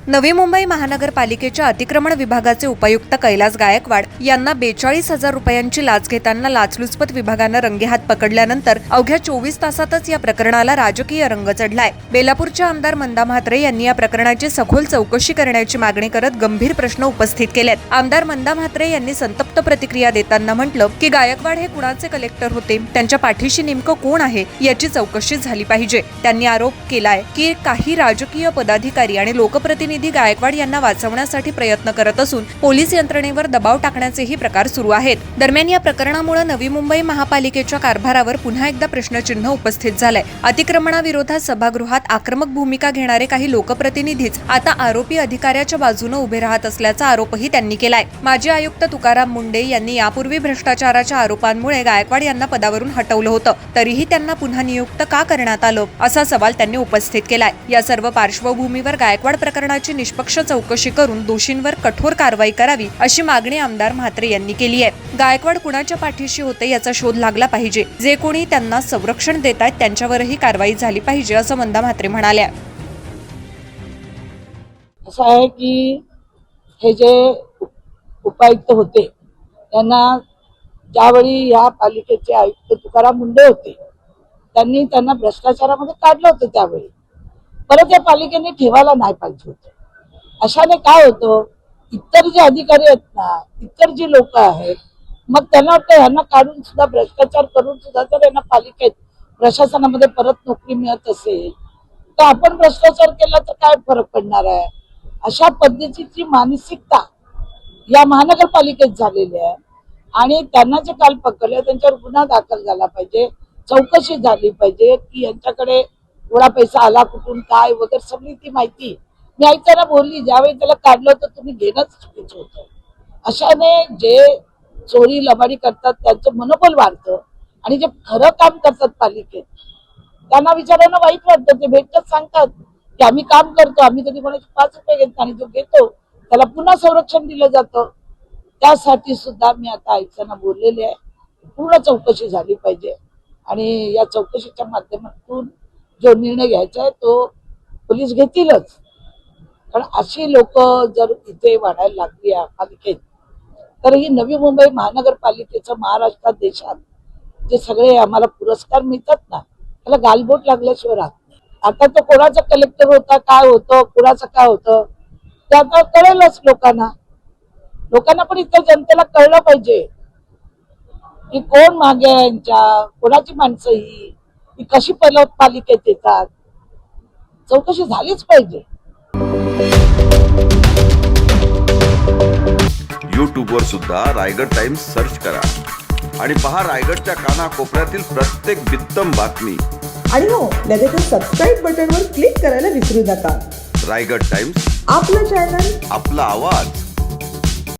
नवी मुंबई महानगरपालिकेच्या अतिक्रमण विभागाचे उपायुक्त कैलास गायकवाड यांना 42,000 रुपयांची लाच घेताना लाचलुचपत विभागानं रंगेहात पकडल्यानंतर अवघ्या 24 तासातच या प्रकरणाला राजकीय रंग चढलाय। बेलापूरच्या आमदार मंदा म्हात्रे यांनी या प्रकरणाची सखोल चौकशी करण्याची मागणी करत गंभीर प्रश्न उपस्थित केलेत। आमदार मंदा म्हात्रे यांनी संतप्त प्रतिक्रिया देताना म्हटलं की गायकवाड हे कुणाचे कलेक्टर होते, त्यांच्या पाठीशी नेमकं कोण आहे याची चौकशी झाली पाहिजे। त्यांनी आरोप केलाय की काही राजकीय पदाधिकारी आणि लोकप्रतिनिधी गायकवाड यांना वाचवण्यासाठी प्रयत्न करत असून पोलीस यंत्रणेवर दबाव टाकण्याचेही प्रकार सुरू आहेत। दरम्यान या प्रकरणामुळे नवी मुंबई महापालिकेच्या कारभारावर पुन्हा एकदा प्रश्नचिन्ह उपस्थित झालंय। अतिक्रमणाविरोधात सभागृहात आक्रमक भूमिका घेणारे काही लोकप्रतिनिधीच आता आरोपी अधिकाऱ्याच्या बाजूने उभे राहत असल्याचा आरोपही त्यांनी केलाय। माजी आयुक्त तुकाराम मुंडे यांनी यापूर्वी भ्रष्टाचाराच्या आरोपांमुळे गायकवाड यांना पदावरून हटवलं होतं, तरीही त्यांना पुन्हा नियुक्त का करण्यात आलं असा सवाल त्यांनी उपस्थित केलाय। या सर्व पार्श्वभूमीवर गायकवाड प्रकरणाची निष्पक्ष चौकशी करून दोषींवर कठोर कारवाई करावी अशी मागणी आमदार म्हात्रे यांनी केली आहे। गायकवाड कुणाच्या पाठीशी होते याचा शोध लागला पाहिजे, जे कोणी त्यांना संरक्षण देत आहेत त्यांच्यावरही कारवाई झाली पाहिजे असं मंदा म्हात्रे म्हणाल्या। असं आहे की हे जे उपायुक्त होते त्यांना ज्यावेळी या पालिकेचे आयुक्त तुकाराम मुंडे होते त्यांना भ्रष्टाचारामध्ये काढलं होतं, त्यावेळी परत या पालिकेने ठेवायला नाही पाहिजे होतं। अशाने काय होतं, इतर जे अधिकारी आहेत ना, इतर जी लोक आहेत, मग त्यांना वाटतं यांना काढून सुद्धा भ्रष्टाचार करून सुद्धा जर यांना पालिकेत प्रशासनामध्ये परत नोकरी मिळत असेल तर आपण भ्रष्टाचार केला तर काय फरक पडणार आहे, अशा पद्धतीची मानसिकता या महानगरपालिकेत झालेली आहे। आणि त्यांना जे काल पकडले त्यांच्यावर गुन्हा दाखल झाला पाहिजे, चौकशी झाली पाहिजे की यांच्याकडे एवढा पैसा आला कुठून काय वगैरे सगळी ती माहिती मी ऐकताना बोलली। ज्यावेळी त्याला काढलं होतं तुम्ही घेणंच चुकीचं होतं। अशाने जे चोरी लबाडी करतात त्यांचं मनोबल वाढतं आणि जे खरं काम करतात पालिकेत त्यांना विचारायला वाईट वाटतं। ते भेटत सांगतात की आम्ही काम करतो, आम्ही कधी कोणाचे 5 रुपये घेत आणि जो घेतो त्याला पुन्हा संरक्षण दिलं जातं। त्यासाठी सुद्धा मी आता ऐकताना बोललेले आहे, पूर्ण चौकशी झाली पाहिजे आणि या चौकशीच्या माध्यमातून जो निर्णय घ्यायचा आहे तो पोलीस घेतीलच। कारण अशी लोक जर इथे वाढायला लागली या पालिकेत तर ही नवी मुंबई महानगरपालिकेचं महाराष्ट्रात देशात जे सगळे आम्हाला पुरस्कार मिळतात ना त्याला गालबोट लागल्याशिवाय राहत नाही। आता तो कोणाचा कलेक्टर होता, काय होतं, कुणाचं काय होतं ते आता कळेलच लोकांना। लोकांना पण इतर जनतेला कळलं पाहिजे की कोण मागे आहे यांच्या, कोणाची माणसं ही कशी पालिकेत येतात, चौकशी झालीच पाहिजे। YouTube वर सुद्धा रायगड टाइम्स सर्च करा आणि पहा रायगडच्या कानाकोपऱ्यातील प्रत्येक बित्तम बातमी। आणि हो, लगेच सबस्क्राईब बटनवर क्लिक करायला विसरू नका। रायगड टाइम्स, आपलं चॅनल, आपला आवाज।